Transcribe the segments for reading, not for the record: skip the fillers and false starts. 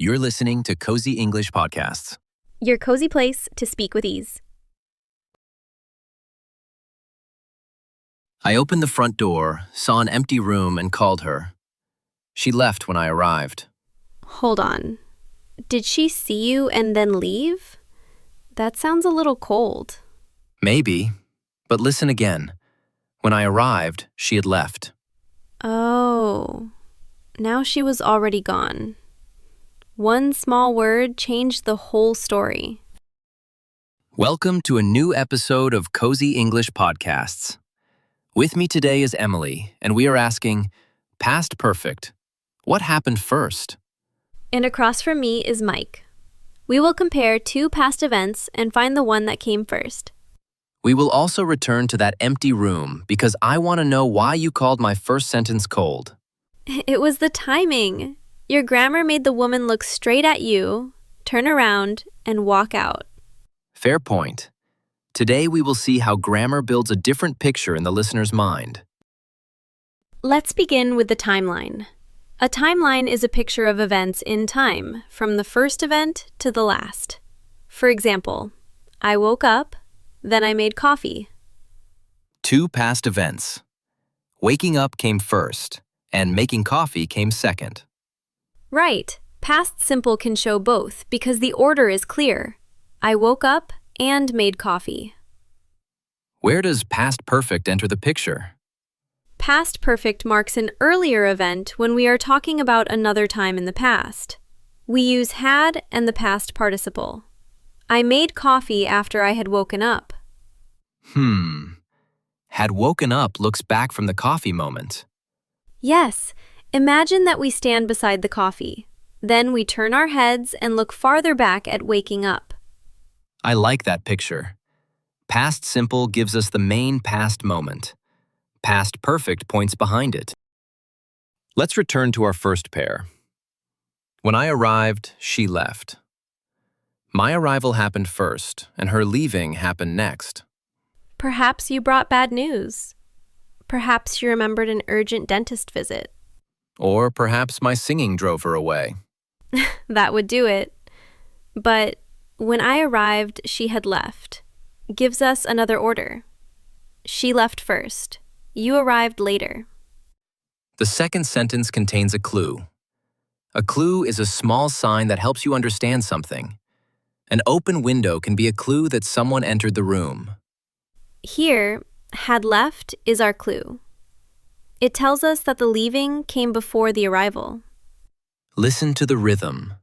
You're listening to Cosy English Podcasts. Your cozy place to speak with ease. I opened the front door, saw an empty room, and called her. She left when I arrived. Hold on. Did she see you and then leave? That sounds a little cold. Maybe, but listen again. When I arrived, she had left. Oh, now she was already gone. One small word changed the whole story. Welcome to a new episode of Cosy English Podcasts. With me today is Emily, and we are asking, past perfect, what happened first? And across from me is Mike. We will compare two past events and find the one that came first. We will also return to that empty room because I want to know why you called my first sentence cold. It was the timing. Your grammar made the woman look straight at you, turn around, and walk out. Fair point. Today we will see how grammar builds a different picture in the listener's mind. Let's begin with the timeline. A timeline is a picture of events in time, from the first event to the last. For example, I woke up, then I made coffee. Two past events. Waking up came first, and making coffee came second. Right. Past simple can show both because the order is clear. I woke up and made coffee. Where does past perfect enter the picture? Past perfect marks an earlier event when we are talking about another time in the past. We use had and the past participle. I made coffee after I had woken up. Had woken up looks back from the coffee moment. Yes. Imagine that we stand beside the coffee. Then we turn our heads and look farther back at waking up. I like that picture. Past simple gives us the main past moment. Past perfect points behind it. Let's return to our first pair. When I arrived, she left. My arrival happened first, and her leaving happened next. Perhaps you brought bad news. Perhaps you remembered an urgent dentist visit. Or perhaps my singing drove her away. That would do it. But when I arrived, she had left. Gives us another order. She left first. You arrived later. The second sentence contains a clue. A clue is a small sign that helps you understand something. An open window can be a clue that someone entered the room. Here, had left is our clue. It tells us that the leaving came before the arrival. Listen to the rhythm.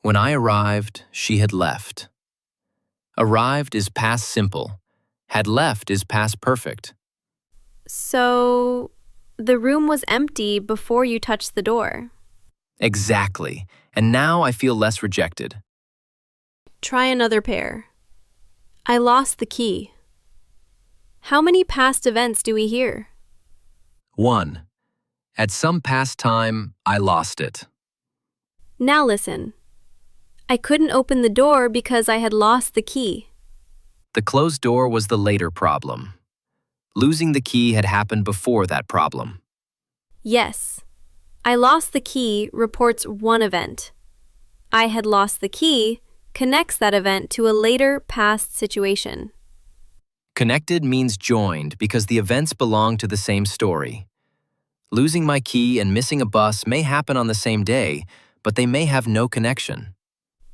When I arrived, she had left. Arrived is past simple. Had left is past perfect. So, the room was empty before you touched the door. Exactly. And now I feel less rejected. Try another pair. I lost the key. How many past events do we hear? 1. At some past time, I lost it. Now listen. I couldn't open the door because I had lost the key. The closed door was the later problem. Losing the key had happened before that problem. Yes. I lost the key reports one event. I had lost the key connects that event to a later past situation. Connected means joined because the events belong to the same story. Losing my key and missing a bus may happen on the same day, but they may have no connection.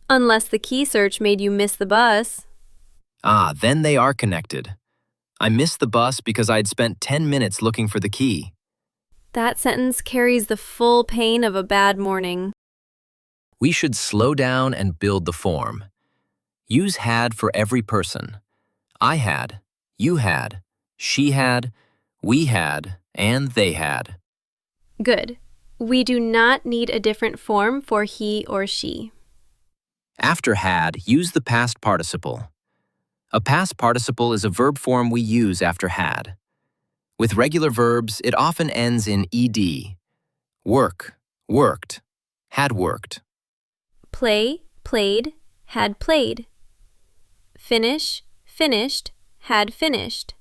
Unless the key search made you miss the bus. Then they are connected. I missed the bus because I had spent 10 minutes looking for the key. That sentence carries the full pain of a bad morning. We should slow down and build the form. Use had for every person. I had, you had, she had, we had, and they had. Good. We do not need a different form for he or she. After had, use the past participle. A past participle is a verb form we use after had. With regular verbs, it often ends in ed. Work, worked, had worked. Play, played, had played. Finish, finished, had finished.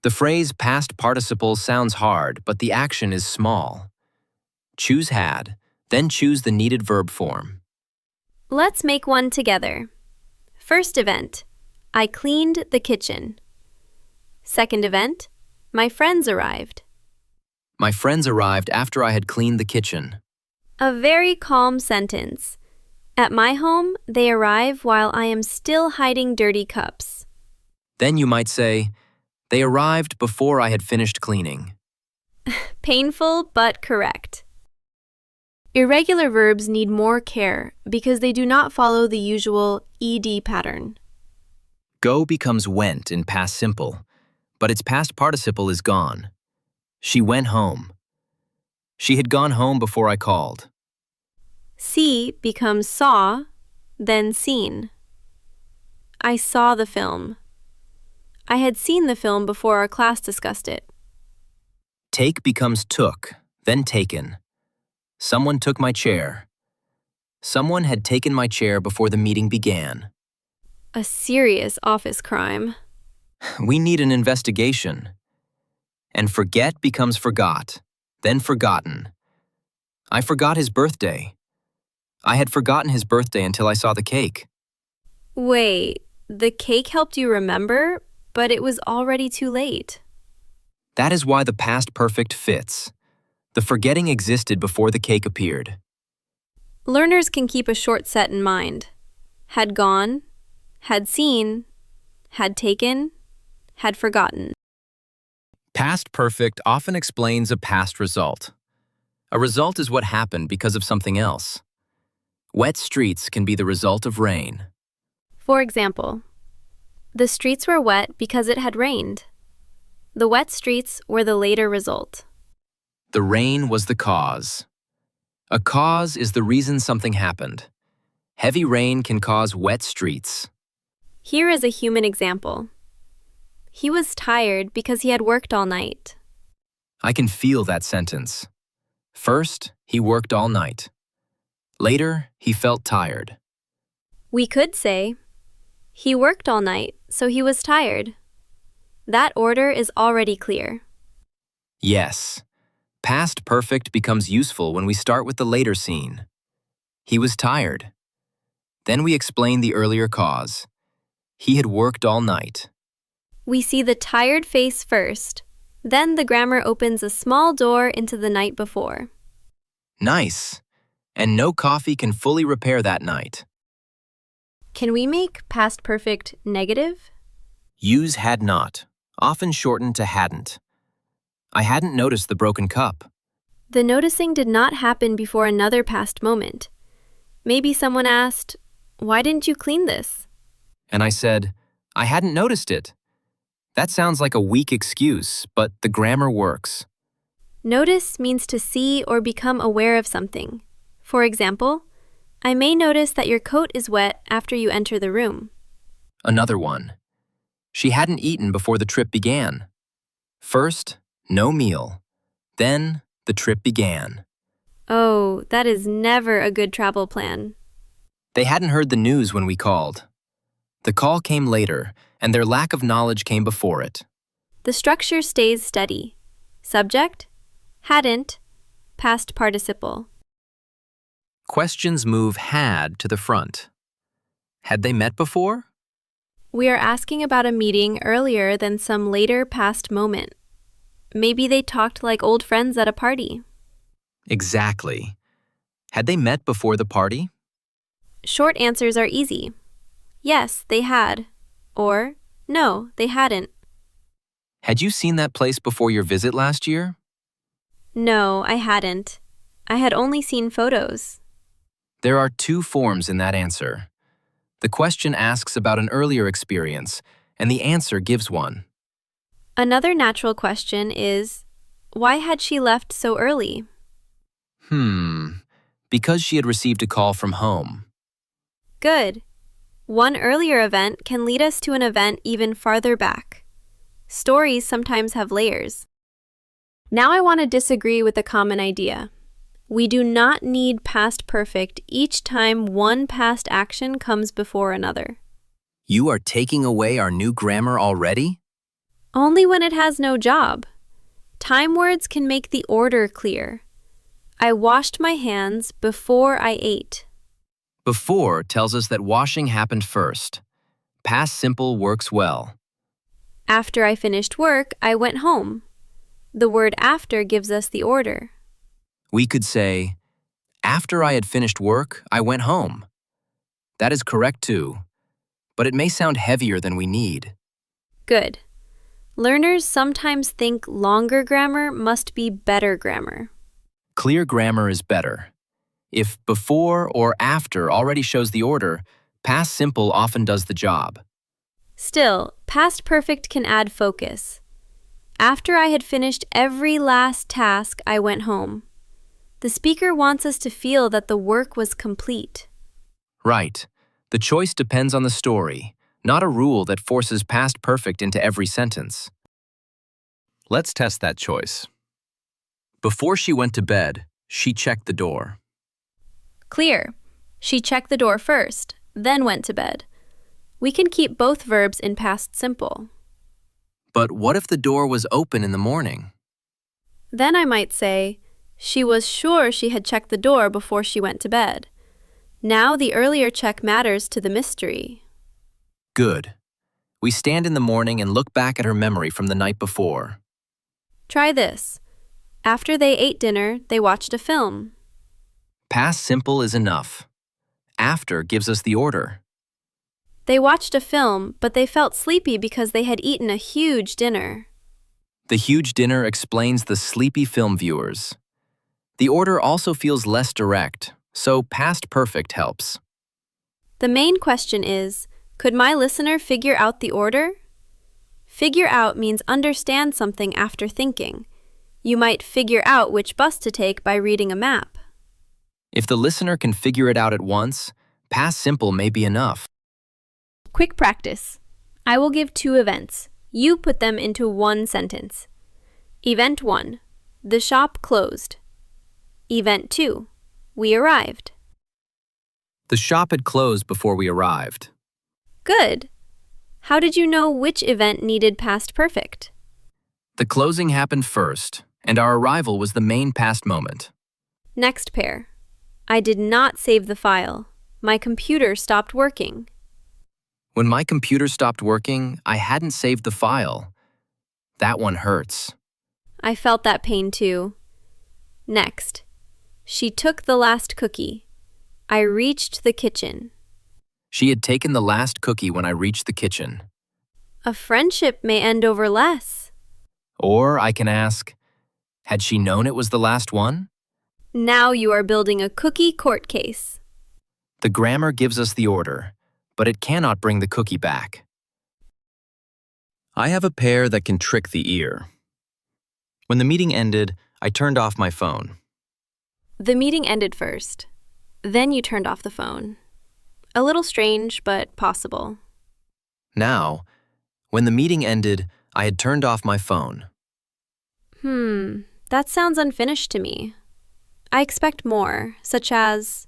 The phrase past participle sounds hard, but the action is small. Choose had, Then choose the needed verb form. Let's make one together. First event, I cleaned the kitchen. Second event, my friends arrived. My friends arrived after I had cleaned the kitchen. A very calm sentence. At my home, they arrive while I am still hiding dirty cups. Then you might say, they arrived before I had finished cleaning. Painful but correct. Irregular verbs need more care because they do not follow the usual ed pattern. Go becomes went in past simple, but its past participle is gone. She went home. She had gone home before I called. See becomes saw, then seen. I saw the film. I had seen the film before our class discussed it. Take becomes took, then taken. Someone took my chair. Someone had taken my chair before the meeting began. A serious office crime. We need an investigation. And forget becomes forgot, then forgotten. I forgot his birthday. I had forgotten his birthday until I saw the cake. Wait, the cake helped you remember, but it was already too late. That is why the past perfect fits. The forgetting existed before the cake appeared. Learners can keep a short set in mind. Had gone, had seen, had taken, had forgotten. Past perfect often explains a past result. A result is what happened because of something else. Wet streets can be the result of rain. For example, the streets were wet because it had rained. The wet streets were the later result. The rain was the cause. A cause is the reason something happened. Heavy rain can cause wet streets. Here is a human example. He was tired because he had worked all night. I can feel that sentence. First, he worked all night. Later, he felt tired. We could say, he worked all night, so he was tired. That order is already clear. Yes. Past perfect becomes useful when we start with the later scene. He was tired. Then we explain the earlier cause. He had worked all night. We see the tired face first. Then the grammar opens a small door into the night before. Nice. And no coffee can fully repair that night. Can we make past perfect negative? Use had not, often shortened to hadn't. I hadn't noticed the broken cup. The noticing did not happen before another past moment. Maybe someone asked, "Why didn't you clean this?" And I said, I hadn't noticed it. That sounds like a weak excuse, but the grammar works. Notice means to see or become aware of something. For example, I may notice that your coat is wet after you enter the room. Another one. She hadn't eaten before the trip began. First, no meal. Then, the trip began. Oh, that is never a good travel plan. They hadn't heard the news when we called. The call came later, and their lack of knowledge came before it. The structure stays steady. Subject, hadn't, past participle. Questions move had to the front. Had they met before? We are asking about a meeting earlier than some later past moment. Maybe they talked like old friends at a party. Exactly. Had they met before the party? Short answers are easy. Yes, they had. Or, no, they hadn't. Had you seen that place before your visit last year? No, I hadn't. I had only seen photos. There are two forms in that answer. The question asks about an earlier experience, and the answer gives one. Another natural question is, why had she left so early? Because she had received a call from home. Good. One earlier event can lead us to an event even farther back. Stories sometimes have layers. Now I want to disagree with a common idea. We do not need past perfect each time one past action comes before another. You are taking away our new grammar already? Only when it has no job. Time words can make the order clear. I washed my hands before I ate. Before tells us that washing happened first. Past simple works well. After I finished work, I went home. The word after gives us the order. We could say, after I had finished work, I went home. That is correct too, but it may sound heavier than we need. Good. Learners sometimes think longer grammar must be better grammar. Clear grammar is better. If before or after already shows the order, past simple often does the job. Still, past perfect can add focus. After I had finished every last task, I went home. The speaker wants us to feel that the work was complete. Right. The choice depends on the story, not a rule that forces past perfect into every sentence. Let's test that choice. Before she went to bed, she checked the door. Clear. She checked the door first, then went to bed. We can keep both verbs in past simple. But what if the door was open in the morning? Then I might say, she was sure she had checked the door before she went to bed. Now the earlier check matters to the mystery. Good. We stand in the morning and look back at her memory from the night before. Try this. After they ate dinner, they watched a film. Past simple is enough. After gives us the order. They watched a film, but they felt sleepy because they had eaten a huge dinner. The huge dinner explains the sleepy film viewers. The order also feels less direct, so past perfect helps. The main question is, could my listener figure out the order? Figure out means understand something after thinking. You might figure out which bus to take by reading a map. If the listener can figure it out at once, past simple may be enough. Quick practice. I will give two events. You put them into one sentence. Event 1. The shop closed. Event 2. We arrived. The shop had closed before we arrived. Good. How did you know which event needed past perfect? The closing happened first, and our arrival was the main past moment. Next pair. I did not save the file. My computer stopped working. When my computer stopped working, I hadn't saved the file. That one hurts. I felt that pain too. Next. She took the last cookie. I reached the kitchen. She had taken the last cookie when I reached the kitchen. A friendship may end over less. Or I can ask, had she known it was the last one? Now you are building a cookie court case. The grammar gives us the order, but it cannot bring the cookie back. I have a pair that can trick the ear. When the meeting ended, I turned off my phone. The meeting ended first. Then you turned off the phone. A little strange, but possible. Now, when the meeting ended, I had turned off my phone. That sounds unfinished to me. I expect more, such as,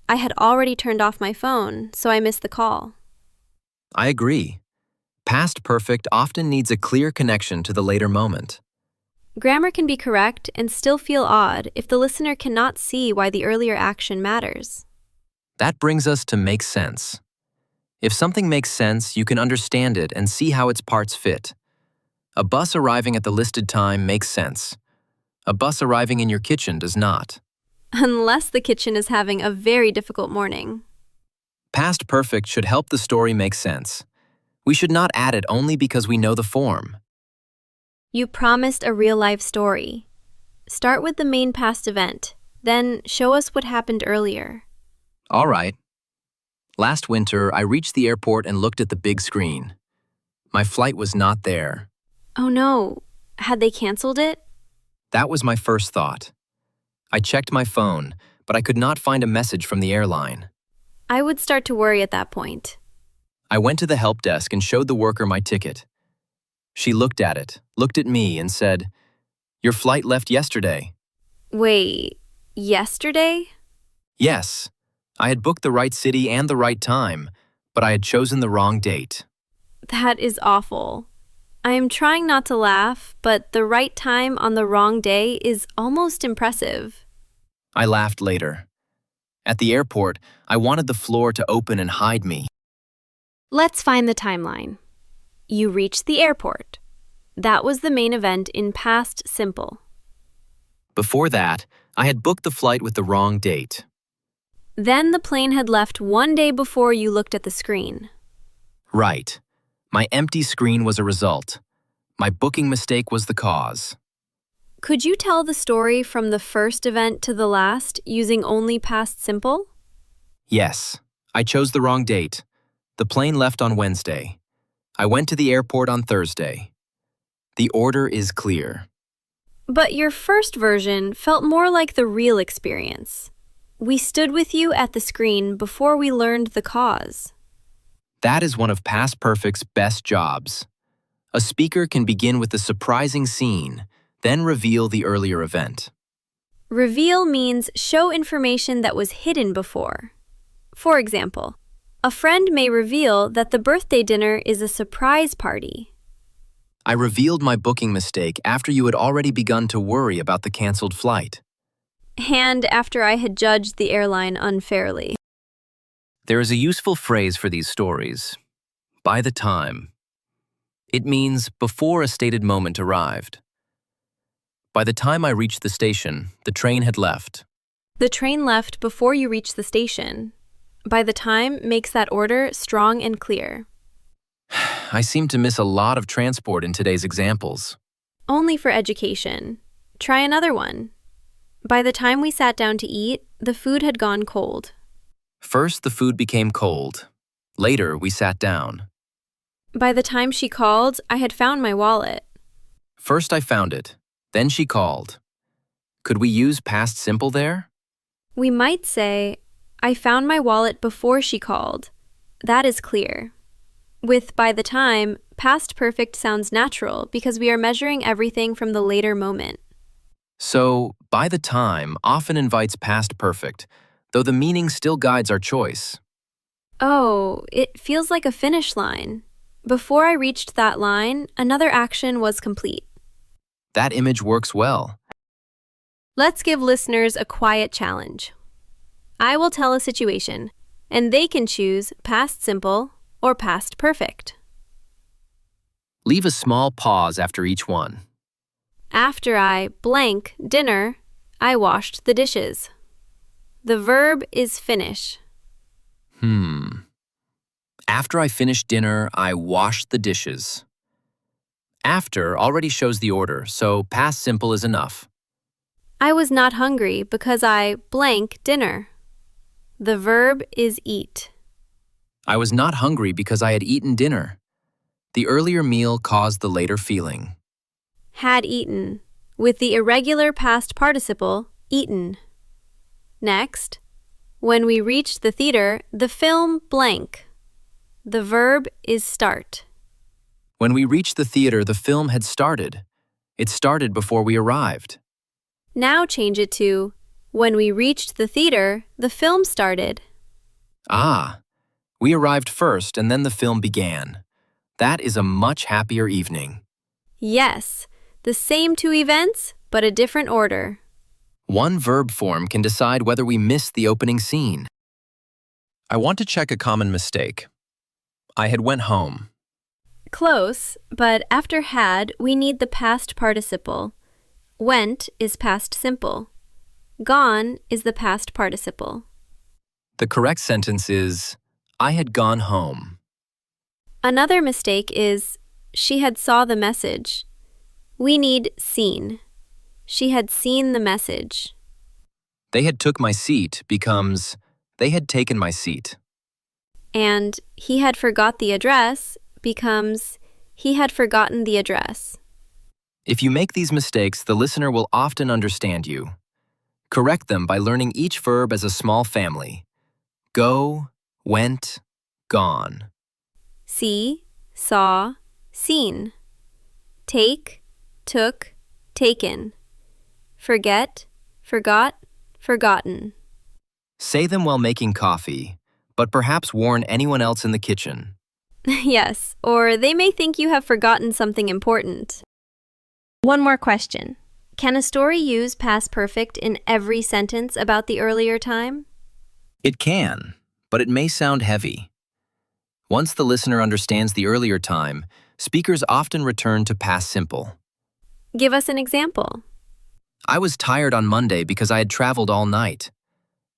I had already turned off my phone, so I missed the call. I agree. Past perfect often needs a clear connection to the later moment. Grammar can be correct and still feel odd if the listener cannot see why the earlier action matters. That brings us to make sense. If something makes sense, you can understand it and see how its parts fit. A bus arriving at the listed time makes sense. A bus arriving in your kitchen does not. Unless the kitchen is having a very difficult morning. Past perfect should help the story make sense. We should not add it only because we know the form. You promised a real-life story. Start with the main past event, then show us what happened earlier. All right. Last winter, I reached the airport and looked at the big screen. My flight was not there. Oh no, had they canceled it? That was my first thought. I checked my phone, but I could not find a message from the airline. I would start to worry at that point. I went to the help desk and showed the worker my ticket. She looked at it, looked at me, and said, "Your flight left yesterday." Wait, yesterday? Yes. I had booked the right city and the right time, but I had chosen the wrong date. That is awful. I am trying not to laugh, but the right time on the wrong day is almost impressive. I laughed later. At the airport, I wanted the floor to open and hide me. Let's find the timeline. You reached the airport. That was the main event in past simple. Before that, I had booked the flight with the wrong date. Then the plane had left 1 day before you looked at the screen. Right. My empty screen was a result. My booking mistake was the cause. Could you tell the story from the first event to the last using only past simple? Yes, I chose the wrong date. The plane left on Wednesday. I went to the airport on Thursday. The order is clear. But your first version felt more like the real experience. We stood with you at the screen before we learned the cause. That is one of Past Perfect's best jobs. A speaker can begin with a surprising scene, then reveal the earlier event. Reveal means show information that was hidden before. For example, a friend may reveal that the birthday dinner is a surprise party. I revealed my booking mistake after you had already begun to worry about the canceled flight. And after I had judged the airline unfairly. There is a useful phrase for these stories. By the time. It means before a stated moment arrived. By the time I reached the station, the train had left. The train left before you reached the station. By the time makes that order strong and clear. I seem to miss a lot of transport in today's examples. Only for education. Try another one. By the time we sat down to eat, the food had gone cold. First, the food became cold. Later, we sat down. By the time she called, I had found my wallet. First, I found it. Then she called. Could we use past simple there? We might say, I found my wallet before she called. That is clear. With by the time, past perfect sounds natural because we are measuring everything from the later moment. So, by the time often invites past perfect, though the meaning still guides our choice. Oh, it feels like a finish line. Before I reached that line, another action was complete. That image works well. Let's give listeners a quiet challenge. I will tell a situation, and they can choose past simple or past perfect. Leave a small pause after each one. After I blank dinner, I washed the dishes. The verb is finish. After I finished dinner, I washed the dishes. After already shows the order, so past simple is enough. I was not hungry because I blank dinner. The verb is eat. I was not hungry because I had eaten dinner. The earlier meal caused the later feeling. Had eaten, with the irregular past participle, eaten. Next, when we reached the theater, the film blank. The verb is start. When we reached the theater, the film had started. It started before we arrived. Now change it to, when we reached the theater, the film started. We arrived first and then the film began. That is a much happier evening. Yes, the same two events, but a different order. One verb form can decide whether we missed the opening scene. I want to check a common mistake. I had went home. Close, but after had, we need the past participle. Went is past simple. Gone is the past participle. The correct sentence is, I had gone home. Another mistake is, she had saw the message. We need seen. She had seen the message. They had took my seat becomes, they had taken my seat. And he had forgot the address becomes, he had forgotten the address. If you make these mistakes, the listener will often understand you. Correct them by learning each verb as a small family. Go, went, gone. See, saw, seen. Take, took, taken. Forget, forgot, forgotten. Say them while making coffee, but perhaps warn anyone else in the kitchen. Yes, or they may think you have forgotten something important. One more question. Can a story use past perfect in every sentence about the earlier time? It can, but it may sound heavy. Once the listener understands the earlier time, speakers often return to past simple. Give us an example. I was tired on Monday because I had traveled all night.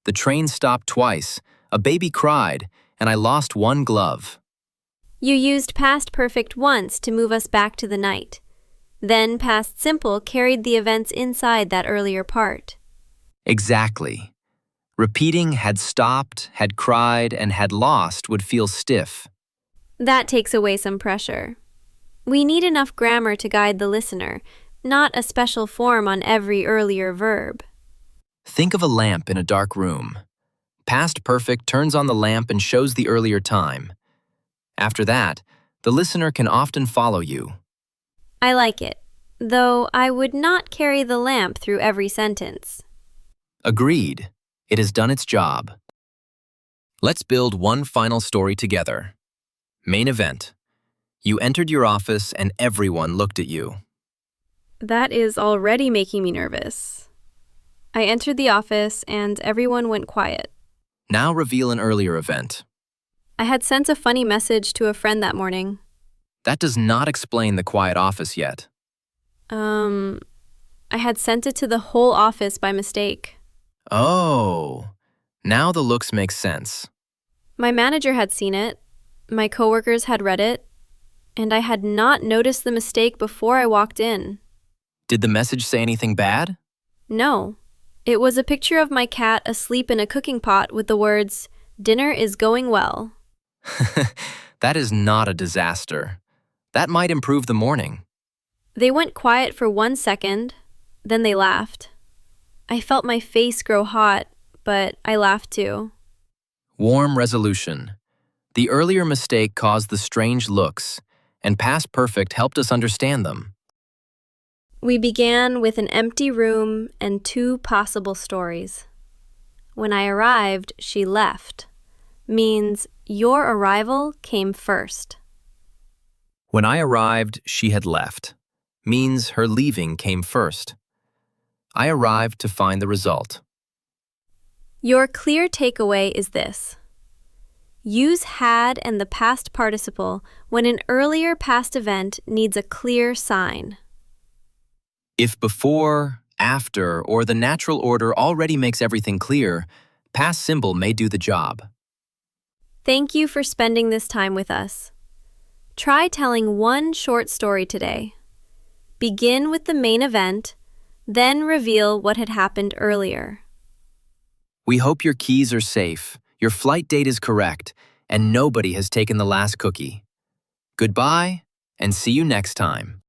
The train stopped twice, a baby cried, and I lost one glove. You used past perfect once to move us back to the night. Then past simple carried the events inside that earlier part. Exactly. Repeating had stopped, had cried, and had lost would feel stiff. That takes away some pressure. We need enough grammar to guide the listener, not a special form on every earlier verb. Think of a lamp in a dark room. Past perfect turns on the lamp and shows the earlier time. After that, the listener can often follow you. I like it, though I would not carry the lamp through every sentence. Agreed. It has done its job. Let's build one final story together. Main event. You entered your office and everyone looked at you. That is already making me nervous. I entered the office and everyone went quiet. Now reveal an earlier event. I had sent a funny message to a friend that morning. That does not explain the quiet office yet. I had sent it to the whole office by mistake. Oh, now the looks make sense. My manager had seen it, my coworkers had read it, and I had not noticed the mistake before I walked in. Did the message say anything bad? No. It was a picture of my cat asleep in a cooking pot with the words, "Dinner is going well." That is not a disaster. That might improve the morning. They went quiet for 1 second, then they laughed. I felt my face grow hot, but I laughed too. Warm resolution. The earlier mistake caused the strange looks, and past perfect helped us understand them. We began with an empty room and 2 possible stories. When I arrived, she left, means your arrival came first. When I arrived, she had left, means her leaving came first. I arrived to find the result. Your clear takeaway is this. Use had and the past participle when an earlier past event needs a clear sign. If before, after, or the natural order already makes everything clear, past simple may do the job. Thank you for spending this time with us. Try telling one short story today. Begin with the main event, then reveal what had happened earlier. We hope your keys are safe, your flight date is correct, and nobody has taken the last cookie. Goodbye, and see you next time.